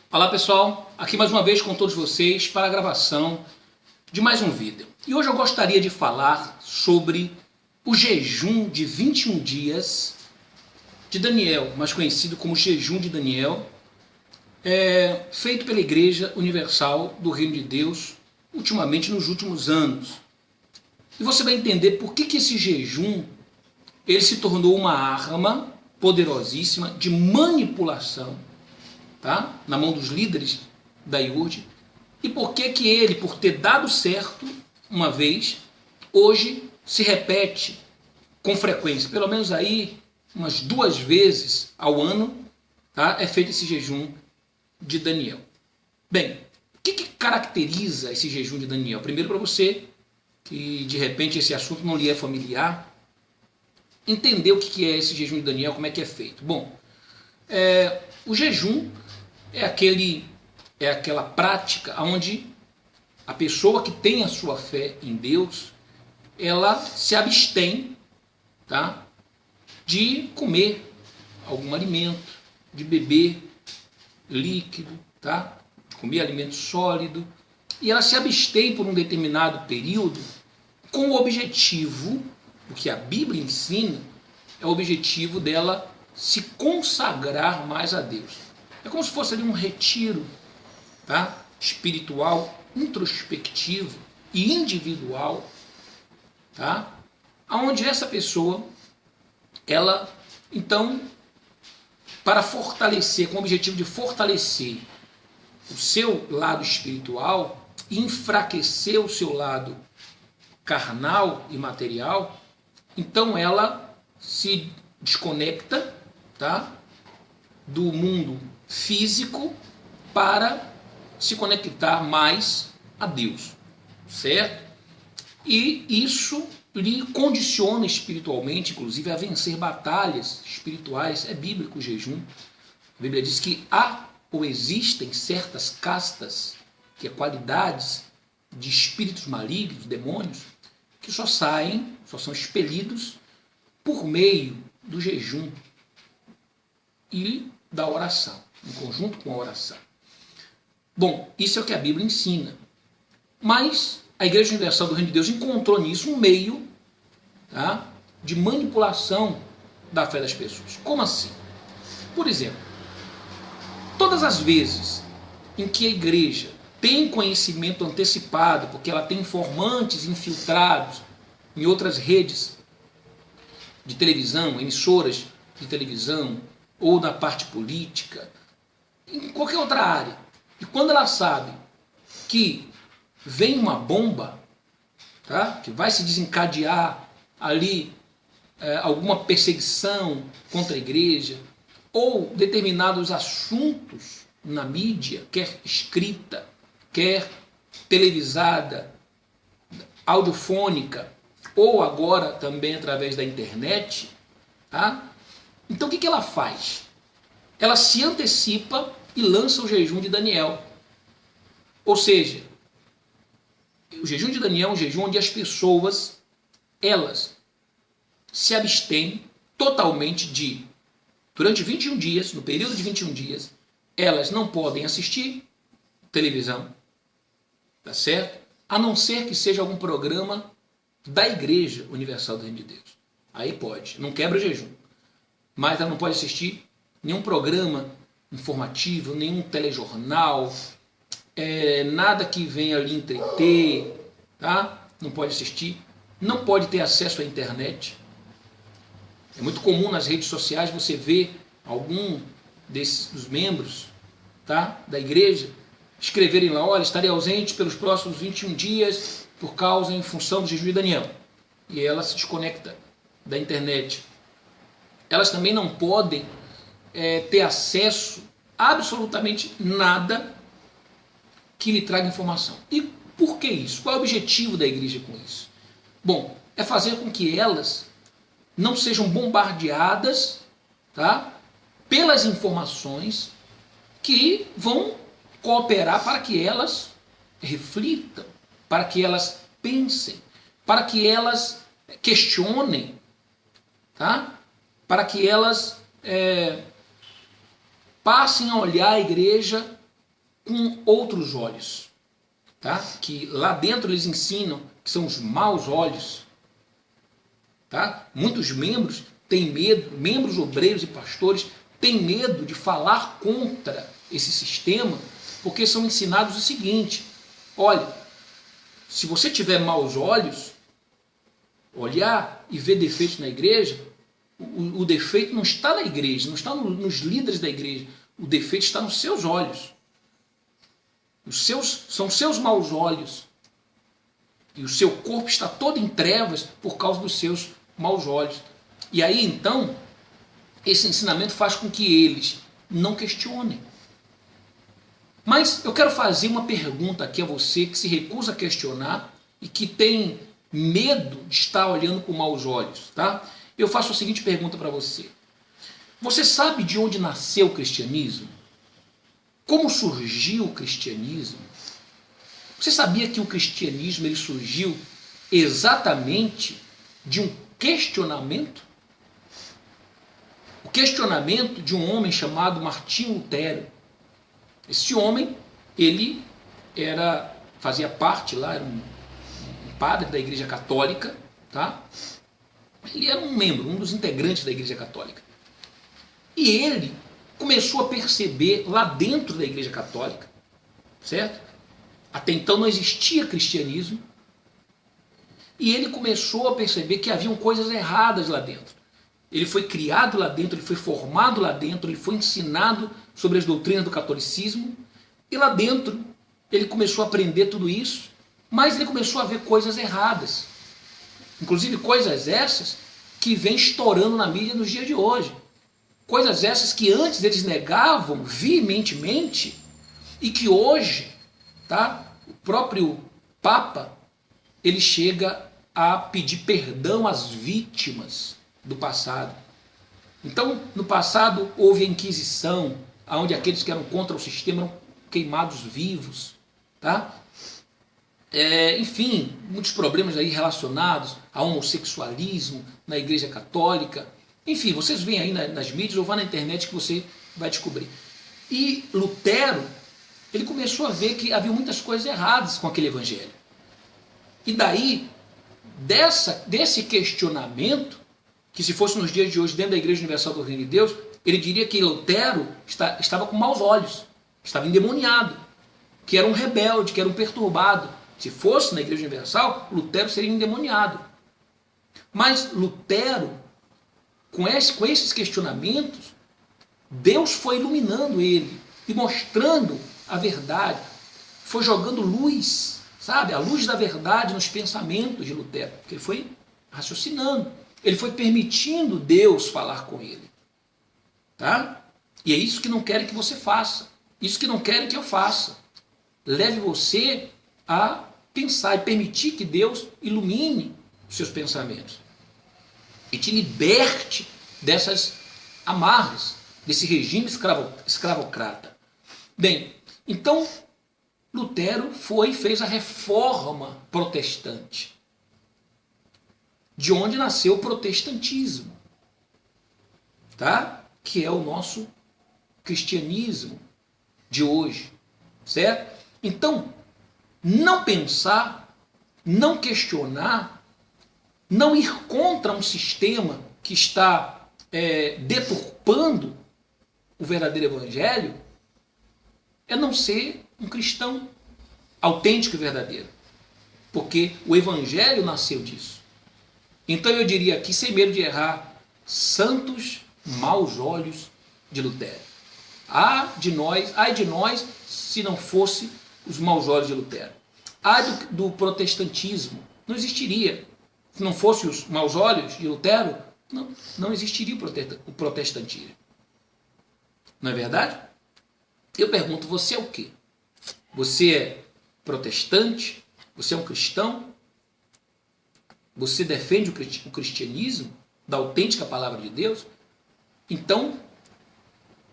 Olá pessoal, aqui mais uma vez com todos vocês para a gravação de mais um vídeo. E hoje eu gostaria de falar sobre o jejum de 21 dias de Daniel, mais conhecido como jejum de Daniel, feito pela Igreja Universal do Reino de Deus, ultimamente nos últimos anos. E você vai entender por que esse jejum ele se tornou uma arma poderosíssima de manipulação, tá? Na mão dos líderes da IURD, e por que ele, por ter dado certo uma vez, hoje se repete com frequência, pelo menos aí umas 2 vezes ao ano, tá? É feito esse jejum de Daniel. Bem, o que caracteriza esse jejum de Daniel? Primeiro, para você que de repente esse assunto não lhe é familiar, entender o que é esse jejum de Daniel, como é que é feito. Bom, o jejum é aquela prática onde a pessoa que tem a sua fé em Deus, ela se abstém, tá, de comer algum alimento, de beber líquido, tá, de comer alimento sólido, e ela se abstém por um determinado período com o objetivo, o que a Bíblia ensina, é o objetivo dela se consagrar mais a Deus. É como se fosse ali um retiro, tá? Espiritual, introspectivo e individual, tá? Onde essa pessoa, ela, então, para fortalecer, com o objetivo de fortalecer o seu lado espiritual e enfraquecer o seu lado carnal e material, então ela se desconecta, tá, do mundo físico para se conectar mais a Deus, certo? E isso lhe condiciona espiritualmente, inclusive, a vencer batalhas espirituais. É bíblico o jejum. A Bíblia diz que há ou existem certas castas, que é qualidades de espíritos malignos, demônios, que só são expelidos por meio do jejum e da oração, em conjunto com a oração. Bom, isso é o que a Bíblia ensina. Mas a Igreja Universal do Reino de Deus encontrou nisso um meio, tá, de manipulação da fé das pessoas. Como assim? Por exemplo, todas as vezes em que a igreja tem conhecimento antecipado, porque ela tem informantes infiltrados em outras redes de televisão, emissoras de televisão, ou na parte política, em qualquer outra área, e quando ela sabe que vem uma bomba, tá, que vai se desencadear ali alguma perseguição contra a igreja, ou determinados assuntos na mídia, quer escrita, quer televisada, audiofônica, ou agora também através da internet, tá? Então o que ela faz? Ela se antecipa e lança o jejum de Daniel. Ou seja, o jejum de Daniel é um jejum onde as pessoas, elas se abstêm totalmente de, durante 21 dias, no período de 21 dias, elas não podem assistir televisão, tá certo? A não ser que seja algum programa da Igreja Universal do Reino de Deus. Aí pode, não quebra o jejum. Mas ela não pode assistir nenhum programa informativo, nenhum telejornal, nada que venha ali entreter, tá? Não pode assistir, não pode ter acesso à internet. É muito comum nas redes sociais você ver algum dos membros, tá, da igreja escreverem lá: olha, estarei ausente pelos próximos 21 dias por causa, em função do jejum de Daniel. E ela se desconecta da internet. Elas também não podem ter acesso a absolutamente nada que lhe traga informação. E por que isso? Qual é o objetivo da igreja com isso? Bom, é fazer com que elas não sejam bombardeadas, tá, pelas informações que vão cooperar para que elas reflitam, para que elas pensem, para que elas questionem, tá? Para que elas passem a olhar a igreja com outros olhos, tá? Que lá dentro eles ensinam que são os maus olhos, tá? Muitos membros têm medo, membros obreiros e pastores têm medo de falar contra esse sistema, porque são ensinados o seguinte: olha, se você tiver maus olhos, olhar e ver defeitos na igreja, o defeito não está na igreja, não está nos líderes da igreja, o defeito está nos seus olhos. São seus maus olhos. E o seu corpo está todo em trevas por causa dos seus maus olhos. E aí então, esse ensinamento faz com que eles não questionem. Mas eu quero fazer uma pergunta aqui a você que se recusa a questionar e que tem medo de estar olhando com maus olhos, tá? Eu faço a seguinte pergunta para você. Você sabe de onde nasceu o cristianismo? Como surgiu o cristianismo? Você sabia que o cristianismo ele surgiu exatamente de um questionamento? O questionamento de um homem chamado Martinho Lutero. Esse homem, ele fazia parte lá, era um padre da Igreja Católica, tá? Ele era um membro, um dos integrantes da Igreja Católica. E ele começou a perceber lá dentro da Igreja Católica, certo? Até então não existia cristianismo. E ele começou a perceber que haviam coisas erradas lá dentro. Ele foi criado lá dentro, ele foi formado lá dentro, ele foi ensinado sobre as doutrinas do catolicismo. E lá dentro ele começou a aprender tudo isso, mas ele começou a ver coisas erradas. Inclusive coisas essas que vêm estourando na mídia nos dias de hoje. Coisas essas que antes eles negavam veementemente e que hoje, tá, o próprio Papa, ele chega a pedir perdão às vítimas do passado. Então, no passado houve a Inquisição, onde aqueles que eram contra o sistema eram queimados vivos, tá? Enfim, muitos problemas aí relacionados ao homossexualismo na Igreja Católica. Enfim, vocês veem aí nas mídias ou vá na internet que você vai descobrir. E Lutero, ele começou a ver que havia muitas coisas erradas com aquele evangelho. E daí, desse questionamento, que se fosse nos dias de hoje dentro da Igreja Universal do Reino de Deus, ele diria que Lutero estava com maus olhos, estava endemoniado, que era um rebelde, que era um perturbado. Se fosse na Igreja Universal, Lutero seria endemoniado. Mas Lutero, com esses questionamentos, Deus foi iluminando ele e mostrando a verdade, foi jogando luz, sabe, a luz da verdade nos pensamentos de Lutero, porque ele foi raciocinando, ele foi permitindo Deus falar com ele, tá? E é isso que não querem que você faça, isso que não querem que eu faça. Leve você a pensar e permitir que Deus ilumine os seus pensamentos e te liberte dessas amarras, desse regime escravocrata. Bem, então Lutero fez a reforma protestante, de onde nasceu o protestantismo, tá? Que é o nosso cristianismo de hoje, certo? Então, não pensar, não questionar, não ir contra um sistema que está deturpando o verdadeiro evangelho, é não ser um cristão autêntico e verdadeiro. Porque o evangelho nasceu disso. Então eu diria aqui, sem medo de errar, santos maus olhos de Lutero. Ai de nós se não fosse os maus olhos de Lutero. Ai do protestantismo. Não existiria. Se não fosse os maus olhos de Lutero, não existiria o protestantismo. Não é verdade? Eu pergunto, você é o quê? Você é protestante? Você é um cristão? Você defende o cristianismo da autêntica palavra de Deus? Então,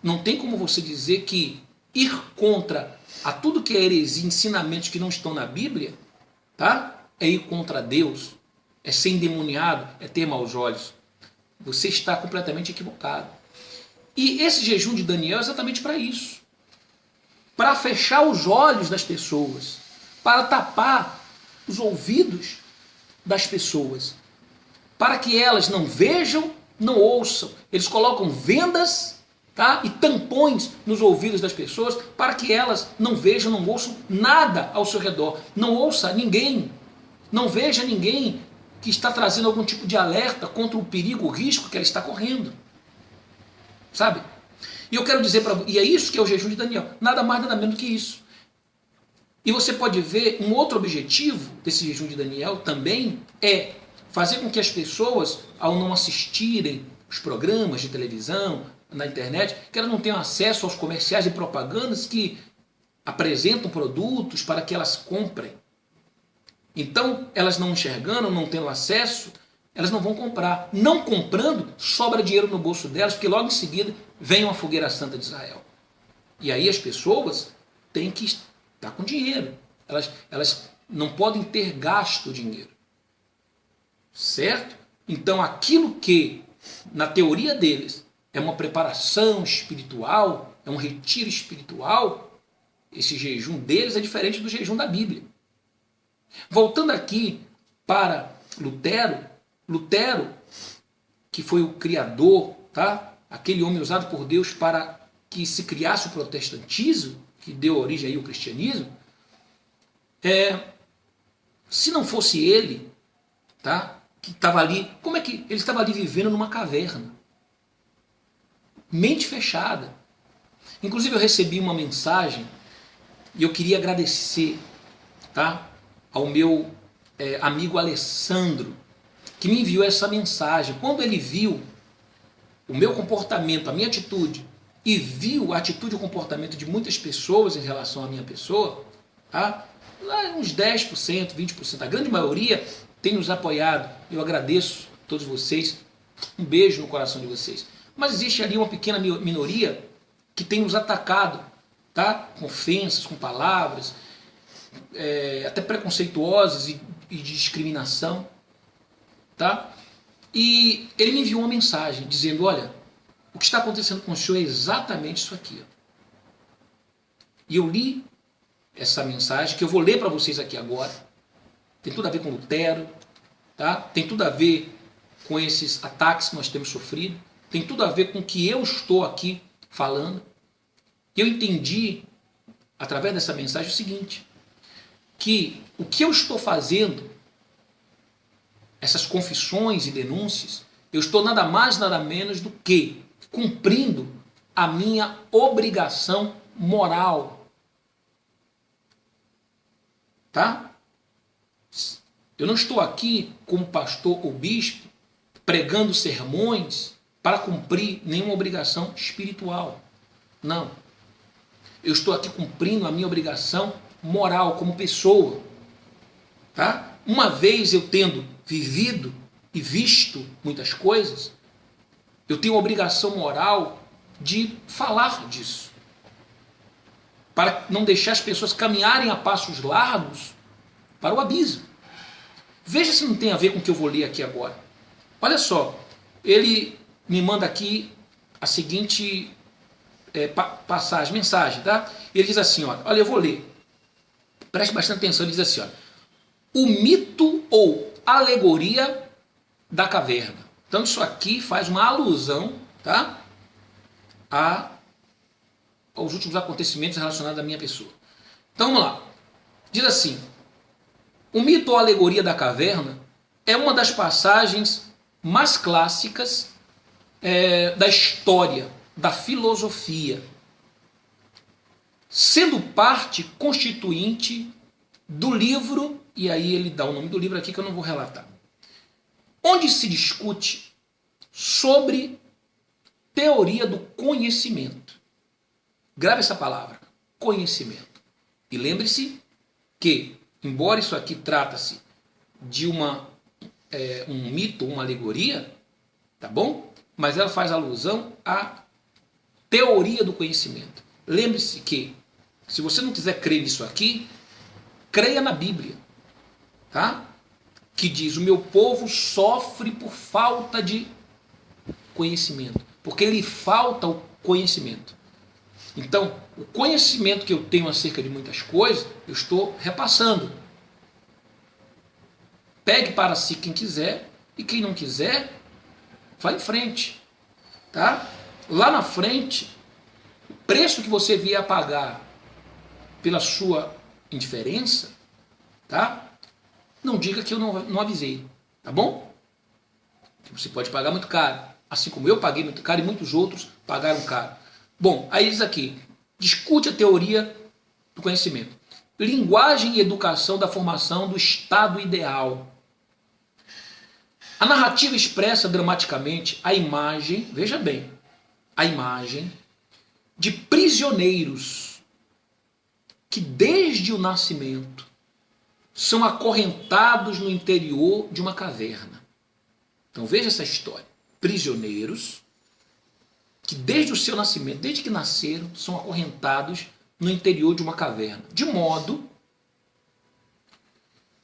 não tem como você dizer que ir contra a tudo que é heresia, ensinamentos que não estão na Bíblia, tá? É ir contra Deus, é ser endemoniado, é ter maus olhos. Você está completamente equivocado. E esse jejum de Daniel é exatamente para isso. para fechar os olhos das pessoas, para tapar os ouvidos das pessoas, para que elas não vejam, não ouçam. Eles colocam vendas, tá? E tampões nos ouvidos das pessoas para que elas não vejam, não ouçam nada ao seu redor. Não ouça ninguém, não veja ninguém que está trazendo algum tipo de alerta contra o perigo, o risco que ela está correndo. Sabe? E eu quero dizer para você, e é isso que é o jejum de Daniel, nada mais nada menos do que isso. E você pode ver um outro objetivo desse jejum de Daniel também é fazer com que as pessoas, ao não assistirem os programas de televisão, na internet, que elas não tenham acesso aos comerciais e propagandas que apresentam produtos para que elas comprem. Então, elas não enxergando, não tendo acesso, elas não vão comprar. Não comprando, sobra dinheiro no bolso delas, porque logo em seguida vem uma fogueira santa de Israel. E aí as pessoas têm que estar com dinheiro. Elas não podem ter gasto dinheiro. Certo? Então, aquilo que, na teoria deles, é uma preparação espiritual, é um retiro espiritual, esse jejum deles é diferente do jejum da Bíblia. Voltando aqui para Lutero, que foi o criador, tá? Aquele homem usado por Deus para que se criasse o protestantismo, que deu origem aí ao cristianismo, se não fosse ele, tá? Que estava ali, como é que ele estava ali vivendo numa caverna? Mente fechada. Inclusive eu recebi uma mensagem e eu queria agradecer, tá, ao meu amigo Alessandro, que me enviou essa mensagem. Quando ele viu o meu comportamento, a minha atitude, e viu a atitude e o comportamento de muitas pessoas em relação à minha pessoa, tá, lá uns 10%, 20%, a grande maioria tem nos apoiado. Eu agradeço a todos vocês, um beijo no coração de vocês. Mas existe ali uma pequena minoria que tem nos atacado, tá? Com ofensas, com palavras, até preconceituosas e de discriminação. Tá? E ele me enviou uma mensagem dizendo, olha, o que está acontecendo com o senhor é exatamente isso aqui. E eu li essa mensagem, que eu vou ler para vocês aqui agora. Tem tudo a ver com Lutero, tá? Tem tudo a ver com esses ataques que nós temos sofrido, tem tudo a ver com o que eu estou aqui falando. E eu entendi, através dessa mensagem, o seguinte, que o que eu estou fazendo, essas confissões e denúncias, eu estou nada mais, nada menos do que cumprindo a minha obrigação moral. Tá? Eu não estou aqui como pastor ou bispo pregando sermões para cumprir nenhuma obrigação espiritual. Não. Eu estou aqui cumprindo a minha obrigação moral como pessoa. Tá? Uma vez eu tendo vivido e visto muitas coisas, eu tenho a obrigação moral de falar disso, para não deixar as pessoas caminharem a passos largos para o abismo. Veja se não tem a ver com o que eu vou ler aqui agora. Olha só, ele me manda aqui a seguinte mensagem, tá? Ele diz assim, olha, eu vou ler. Preste bastante atenção, ele diz assim, olha, o mito ou alegoria da caverna. Então isso aqui faz uma alusão, tá, aos últimos acontecimentos relacionados à minha pessoa. Então vamos lá. Diz assim, o mito ou alegoria da caverna é uma das passagens mais clássicas da história, da filosofia, sendo parte constituinte do livro, e aí ele dá o nome do livro aqui que eu não vou relatar, onde se discute sobre teoria do conhecimento. Grave essa palavra, conhecimento. E lembre-se que, embora isso aqui trata-se de um mito, uma alegoria, tá bom? Mas ela faz alusão à teoria do conhecimento. Lembre-se que, se você não quiser crer nisso aqui, creia na Bíblia, tá? Que diz, o meu povo sofre por falta de conhecimento, porque lhe falta o conhecimento. Então, o conhecimento que eu tenho acerca de muitas coisas, eu estou repassando. Pegue para si quem quiser, e quem não quiser, vá em frente. Tá? Lá na frente, o preço que você vier a pagar pela sua indiferença, tá? Não diga que eu não avisei, tá bom? Você pode pagar muito caro, assim como eu paguei muito caro e muitos outros pagaram caro. Bom, aí diz aqui, discute a teoria do conhecimento. Linguagem e educação da formação do estado ideal. A narrativa expressa dramaticamente a imagem, veja bem, a imagem de prisioneiros que desde o nascimento são acorrentados no interior de uma caverna. Então veja essa história. Prisioneiros que desde o seu nascimento, desde que nasceram, são acorrentados no interior de uma caverna. De modo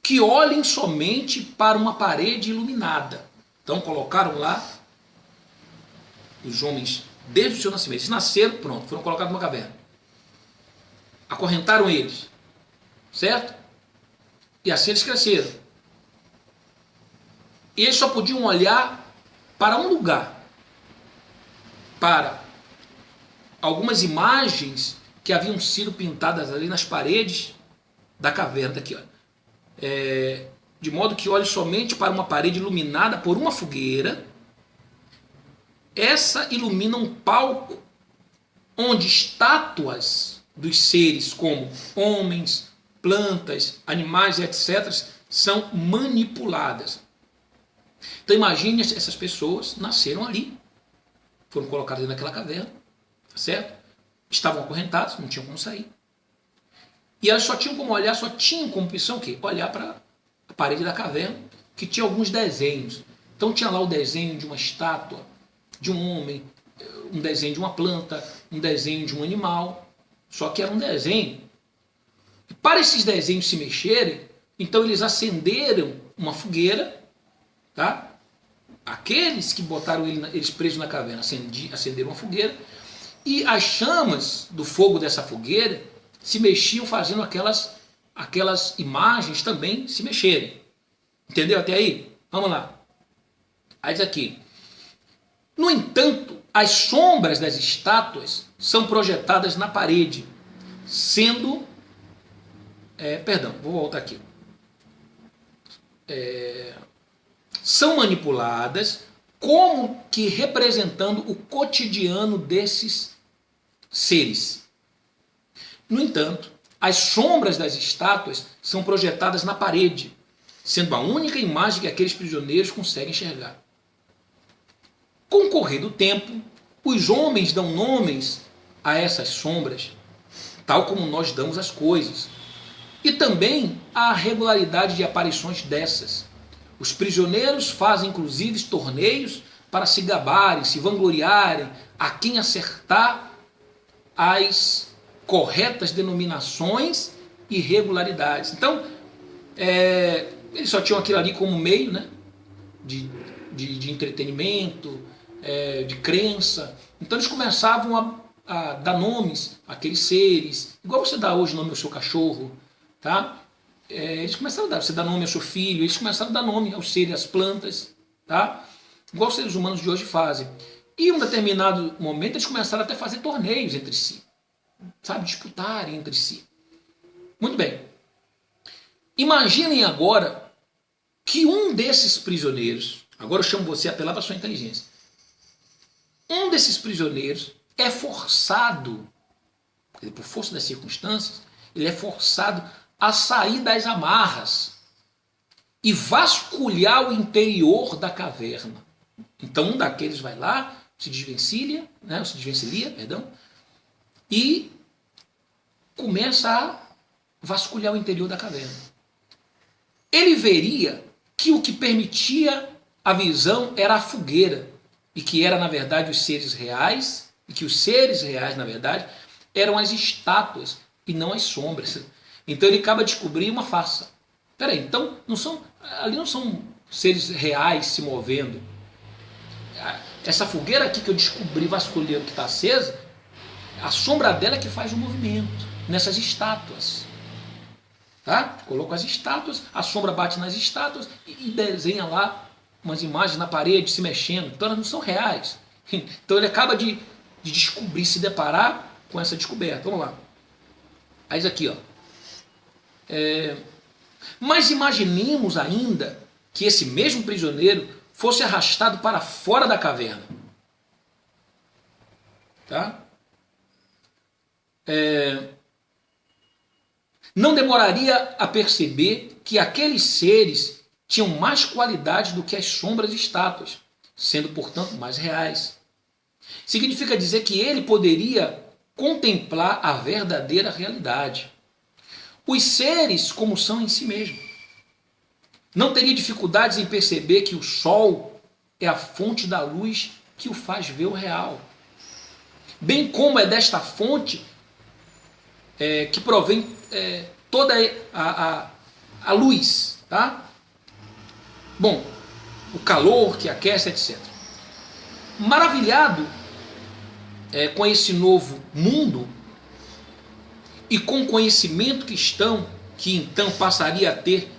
que olhem somente para uma parede iluminada. Então colocaram lá os homens desde o seu nascimento. Eles nasceram, pronto, foram colocados numa caverna. Acorrentaram eles. Certo? E assim eles cresceram. E eles só podiam olhar para um lugar. Para algumas imagens que haviam sido pintadas ali nas paredes da caverna. Aqui, ó. De modo que olhe somente para uma parede iluminada por uma fogueira. Essa ilumina um palco onde estátuas dos seres como homens, plantas, animais, etc., são manipuladas. Então imagine, essas pessoas nasceram ali, foram colocadas naquela caverna, tá certo? Estavam acorrentadas, não tinham como sair. E elas só tinham como olhar, só tinham como opção o quê? Olhar para a parede da caverna, que tinha alguns desenhos. Então tinha lá o desenho de uma estátua, de um homem, um desenho de uma planta, um desenho de um animal, só que era um desenho. E para esses desenhos se mexerem, então eles acenderam uma fogueira, tá? Aqueles que botaram eles presos na caverna acenderam uma fogueira, e as chamas do fogo dessa fogueira se mexiam, fazendo aquelas imagens também se mexerem. Entendeu até aí? Vamos lá. Aí diz aqui. No entanto, as sombras das estátuas são projetadas na parede, sendo... vou voltar aqui. São manipuladas como que representando o cotidiano desses seres. No entanto, as sombras das estátuas são projetadas na parede, sendo a única imagem que aqueles prisioneiros conseguem enxergar. Com o correr do tempo, os homens dão nomes a essas sombras, tal como nós damos as coisas, e também a regularidade de aparições dessas. Os prisioneiros fazem inclusive torneios para se gabarem, se vangloriarem, a quem acertar as corretas denominações e regularidades. Então, eles só tinham aquilo ali como meio, né, de entretenimento, de crença. Então eles começavam a dar nomes àqueles seres, igual você dá hoje nome ao seu cachorro, tá? Eles começaram a dar, você dá nome ao seu filho, eles começaram a dar nome aos seres, às plantas, tá? Igual os seres humanos de hoje fazem. E em um determinado momento eles começaram até a fazer torneios entre si, sabe, disputarem entre si. Muito bem. Imaginem agora que um desses prisioneiros, agora eu chamo você a apelar para a sua inteligência, um desses prisioneiros é forçado, por força das circunstâncias, ele é forçado a sair das amarras e vasculhar o interior da caverna. Então um daqueles vai lá, se desvencilha, e começa a vasculhar o interior da caverna. Ele veria que o que permitia a visão era a fogueira, e que era, na verdade, os seres reais, e que os seres reais, na verdade, eram as estátuas e não as sombras. Então ele acaba de descobrir uma farsa. Peraí, então ali não são seres reais se movendo. Essa fogueira aqui que eu descobri vasculhando que está acesa, A sombra dela é que faz o movimento nessas estátuas. Tá? Coloca as estátuas, a sombra bate nas estátuas e desenha lá umas imagens na parede se mexendo. Então elas não são reais. Então ele acaba de descobrir, se deparar com essa descoberta. Vamos lá. Aí isso aqui, ó. Mas imaginemos ainda que esse mesmo prisioneiro fosse arrastado para fora da caverna. Tá? Não demoraria a perceber que aqueles seres tinham mais qualidade do que as sombras e estátuas, sendo, portanto, mais reais. Significa dizer que ele poderia contemplar a verdadeira realidade. Os seres como são em si mesmo. Não teria dificuldades em perceber que o sol é a fonte da luz que o faz ver o real. Bem como é desta fonte que provém toda a luz, tá? Bom, o calor que aquece, etc. Maravilhado com esse novo mundo e com o conhecimento que então passaria a ter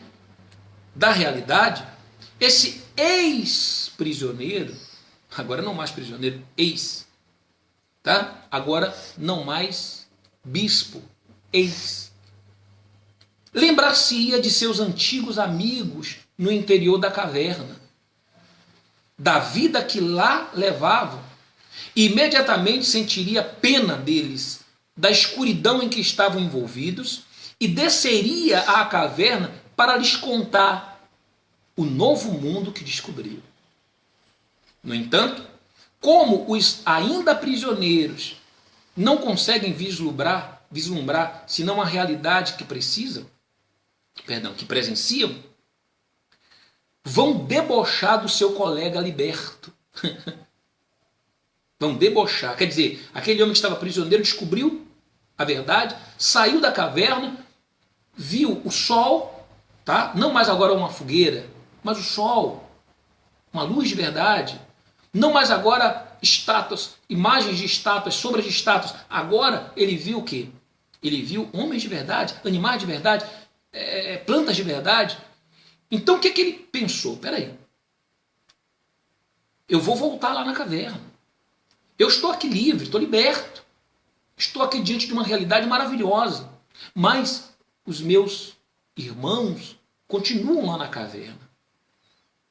da realidade, esse ex-prisioneiro, agora não mais prisioneiro, ex, tá? Agora não mais bispo, ex. Lembrar-se-ia de seus antigos amigos no interior da caverna, da vida que lá levavam, e imediatamente sentiria pena deles, da escuridão em que estavam envolvidos, e desceria à caverna para lhes contar o novo mundo que descobriu. No entanto, como os ainda prisioneiros não conseguem vislumbrar senão a realidade que que presenciam, vão debochar do seu colega liberto. Vão debochar. Quer dizer, aquele homem que estava prisioneiro descobriu a verdade, saiu da caverna, viu o sol, tá? Não mais agora uma fogueira, mas o sol, uma luz de verdade. Não mais agora estátuas, imagens de estátuas, sombras de estátuas. Agora ele viu o quê? Ele viu homens de verdade, animais de verdade, plantas de verdade. Então o que ele pensou? Peraí, eu vou voltar lá na caverna. Eu estou aqui livre, estou liberto. Estou aqui diante de uma realidade maravilhosa. Mas os meus irmãos continuam lá na caverna.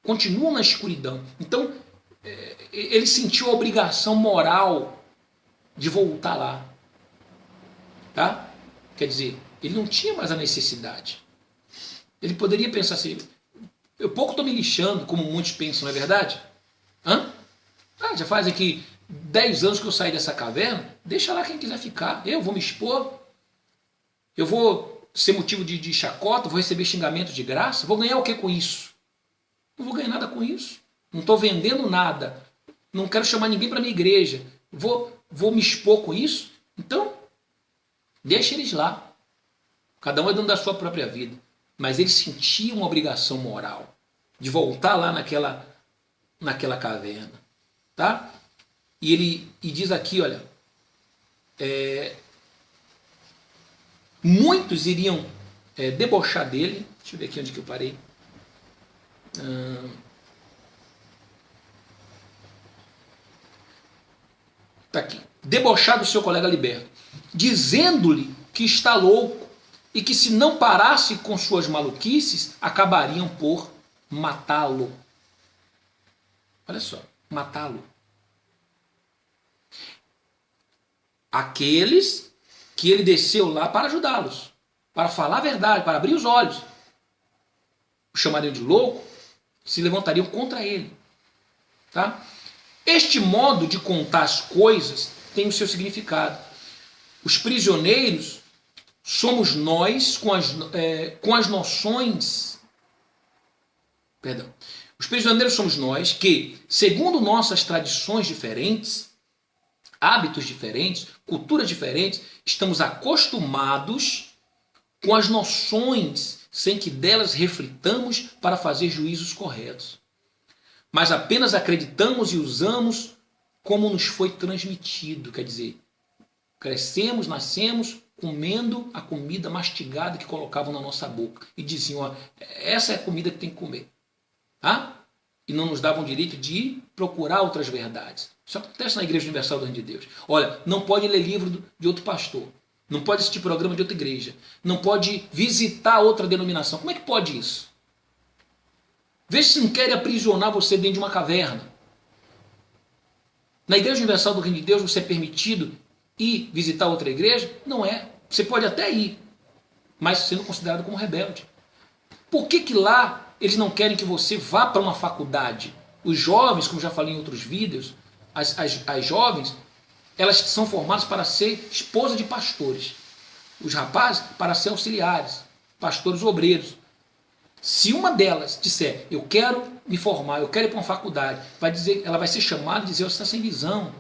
Continuam na escuridão. Então, ele sentiu a obrigação moral de voltar lá. Tá? Quer dizer, ele não tinha mais a necessidade. Ele poderia pensar assim, eu pouco estou me lixando, como muitos pensam, não é verdade? Já faz aqui 10 anos que eu saí dessa caverna, deixa lá quem quiser ficar. Eu vou me expor, eu vou ser motivo de chacota, vou receber xingamento de graça, vou ganhar o que com isso? Não vou ganhar nada com isso. Não estou vendendo nada, não quero chamar ninguém para minha igreja, vou me expor com isso? Então, deixa eles lá. Cada um é dono da sua própria vida. Mas ele sentia uma obrigação moral de voltar lá naquela caverna. Tá? E diz aqui, olha, muitos iriam debochar dele. Deixa eu ver aqui onde que eu parei. Tá aqui. Debochar do seu colega liberto, dizendo-lhe que está louco e que se não parasse com suas maluquices, acabariam por matá-lo. Olha só, matá-lo. Aqueles que ele desceu lá para ajudá-los, para falar a verdade, para abrir os olhos. O chamariam de louco, se levantariam contra ele. Tá? Este modo de contar as coisas tem o seu significado. Os prisioneiros somos nós com as noções. Perdão. Os prisioneiros somos nós que, segundo nossas tradições diferentes, hábitos diferentes, culturas diferentes, estamos acostumados com as noções sem que delas reflitamos para fazer juízos corretos. Mas apenas acreditamos e usamos como nos foi transmitido. Quer dizer, Crescemos, nascemos comendo a comida mastigada que colocavam na nossa boca. E diziam, ó, essa é a comida que tem que comer. Tá? E não nos davam o direito de procurar outras verdades. Isso acontece na Igreja Universal do Reino de Deus. Olha, não pode ler livro de outro pastor. Não pode assistir programa de outra igreja. Não pode visitar outra denominação. Como é que pode isso? Veja se não querem aprisionar você dentro de uma caverna. Na Igreja Universal do Reino de Deus você é permitido ir visitar outra igreja? Não é. Você pode até ir, mas sendo considerado como rebelde. Por que lá eles não querem que você vá para uma faculdade? Os jovens, como já falei em outros vídeos, as jovens, elas são formadas para ser esposa de pastores. Os rapazes para ser auxiliares, pastores obreiros. Se uma delas disser, eu quero me formar, eu quero ir para uma faculdade, ela vai ser chamada e dizer, você está sem visão,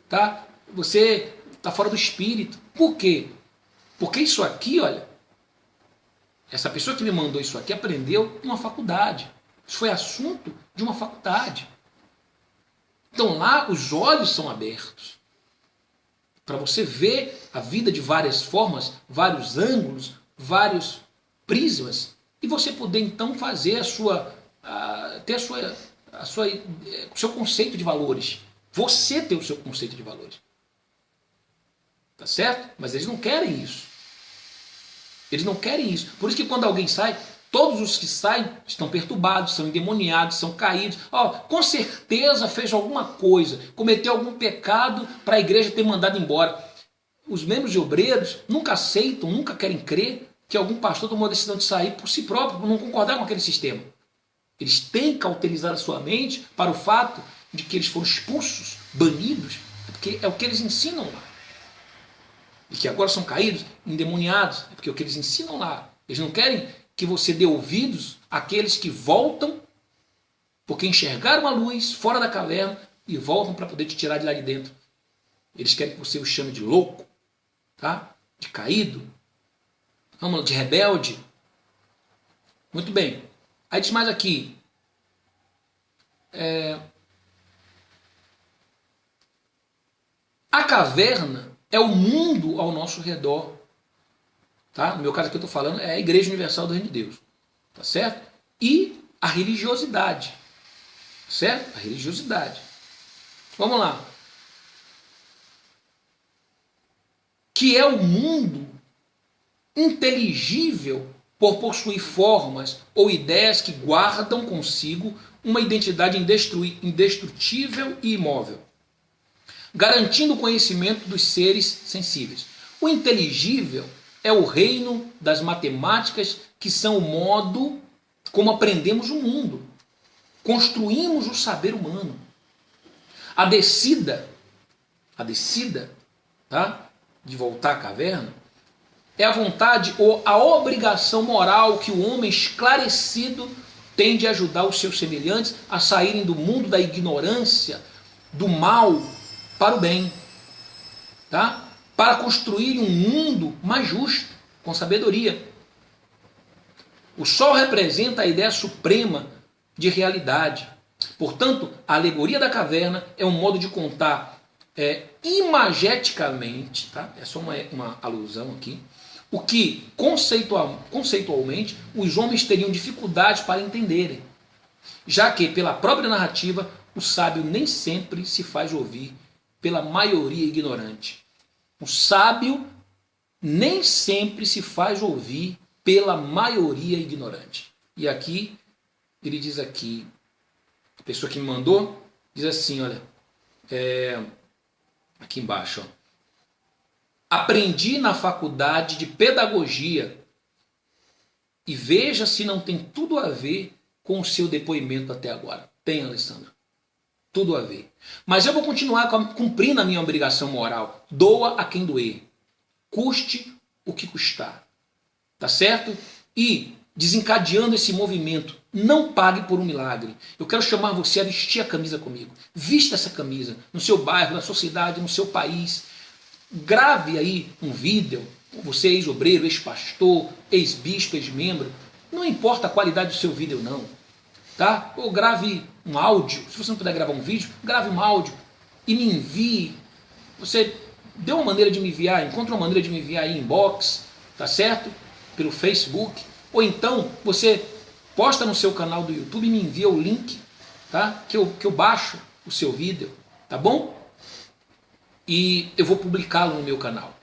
tá? Você está fora do espírito. Por quê? Porque isso aqui, olha, essa pessoa que me mandou isso aqui aprendeu em uma faculdade. Isso foi assunto de uma faculdade. Então lá os olhos são abertos para você ver a vida de várias formas, vários ângulos, vários prismas, e você poder então fazer ter o seu conceito de valores. Você ter o seu conceito de valores. Tá certo? Mas eles não querem isso. Eles não querem isso. Por isso que quando alguém sai, todos os que saem estão perturbados, são endemoniados, são caídos. Com certeza fez alguma coisa, cometeu algum pecado para a igreja ter mandado embora. Os membros de obreiros nunca aceitam, nunca querem crer que algum pastor tomou a decisão de sair por si próprio, por não concordar com aquele sistema. Eles têm que cauterizar a sua mente para o fato de que eles foram expulsos, banidos, porque é o que eles ensinam lá. E que agora são caídos, endemoniados, é porque é o que eles ensinam lá. Eles não querem que você dê ouvidos àqueles que voltam, porque enxergaram a luz fora da caverna e voltam para poder te tirar de lá de dentro. Eles querem que você os chame de louco, tá? De caído, de rebelde. Muito bem. Aí diz mais aqui. A caverna é o mundo ao nosso redor. Tá? No meu caso aqui eu estou falando é a Igreja Universal do Reino de Deus. Tá certo? E a religiosidade. Certo? A religiosidade. Vamos lá. Que é o mundo inteligível por possuir formas ou ideias que guardam consigo uma identidade indestrutível e imóvel, garantindo o conhecimento dos seres sensíveis. O inteligível é o reino das matemáticas, que são o modo como aprendemos o mundo, construímos o saber humano. A descida, tá, de voltar à caverna, é a vontade ou a obrigação moral que o homem esclarecido tem de ajudar os seus semelhantes a saírem do mundo da ignorância, do mal, para o bem, tá? Para construir um mundo mais justo, com sabedoria. O sol representa a ideia suprema de realidade. Portanto, a alegoria da caverna é um modo de contar imageticamente, tá? É só uma alusão aqui, o que conceitualmente os homens teriam dificuldade para entenderem, já que pela própria narrativa o sábio nem sempre se faz ouvir pela maioria ignorante. O sábio nem sempre se faz ouvir pela maioria ignorante. E aqui, ele diz aqui, a pessoa que me mandou, diz assim, olha, aqui embaixo, ó. Aprendi na faculdade de pedagogia e veja se não tem tudo a ver com o seu depoimento até agora. Tem, Alessandro. Tudo a ver. Mas eu vou continuar cumprindo a minha obrigação moral. Doa a quem doer. Custe o que custar. Tá certo? E, desencadeando esse movimento, não pague por um milagre. Eu quero chamar você a vestir a camisa comigo. Vista essa camisa no seu bairro, na sua cidade, no seu país. Grave aí um vídeo. Você é ex-obreiro, ex-pastor, ex-bispo, ex-membro. Não importa a qualidade do seu vídeo, não. Tá? Ou grave um áudio. Se você não puder gravar um vídeo, grave um áudio e me envie. Você dê uma maneira de me enviar, encontre uma maneira de me enviar aí inbox, tá certo? Pelo Facebook, ou então você posta no seu canal do YouTube e me envia o link, tá? Que eu baixo o seu vídeo, tá bom? E eu vou publicá-lo no meu canal,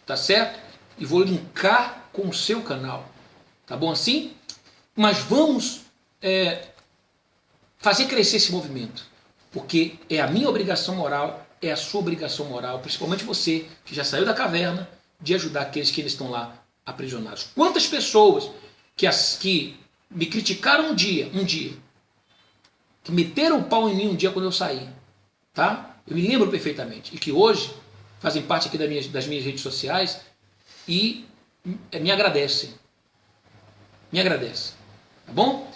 tá certo? E vou linkar com o seu canal, tá bom assim? Mas vamos fazer crescer esse movimento, porque é a minha obrigação moral, é a sua obrigação moral, principalmente você que já saiu da caverna, de ajudar aqueles que ainda estão lá aprisionados. Quantas pessoas que me criticaram um dia, que meteram o pau em mim um dia quando eu saí, tá? Eu me lembro perfeitamente, e que hoje fazem parte aqui das minhas redes sociais e me agradecem. Me agradecem, tá bom?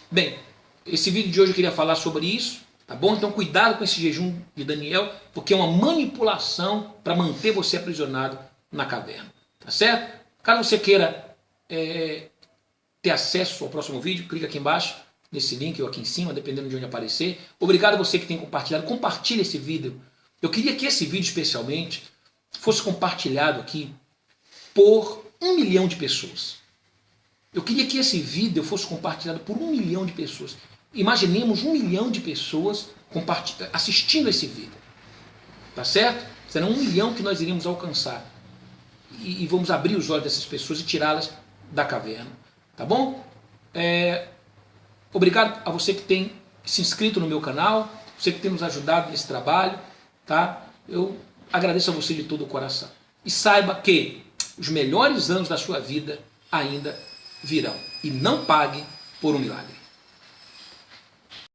Bem, esse vídeo de hoje eu queria falar sobre isso, tá bom? Então cuidado com esse jejum de Daniel, porque é uma manipulação para manter você aprisionado na caverna, tá certo? Caso você queira ter acesso ao próximo vídeo, clica aqui embaixo, nesse link ou aqui em cima, dependendo de onde aparecer. Obrigado a você que tem compartilhado. Compartilhe esse vídeo. Eu queria que esse vídeo, especialmente, fosse compartilhado aqui por 1 milhão de pessoas. Eu queria que esse vídeo fosse compartilhado por 1 milhão de pessoas. Imaginemos 1 milhão de pessoas assistindo esse vídeo. Tá certo? Serão 1 milhão que nós iremos alcançar. E vamos abrir os olhos dessas pessoas e tirá-las da caverna. Tá bom? Obrigado a você que tem se inscrito no meu canal, você que tem nos ajudado nesse trabalho, tá? Eu agradeço a você de todo o coração. E saiba que os melhores anos da sua vida ainda virão. E não pague por um milagre.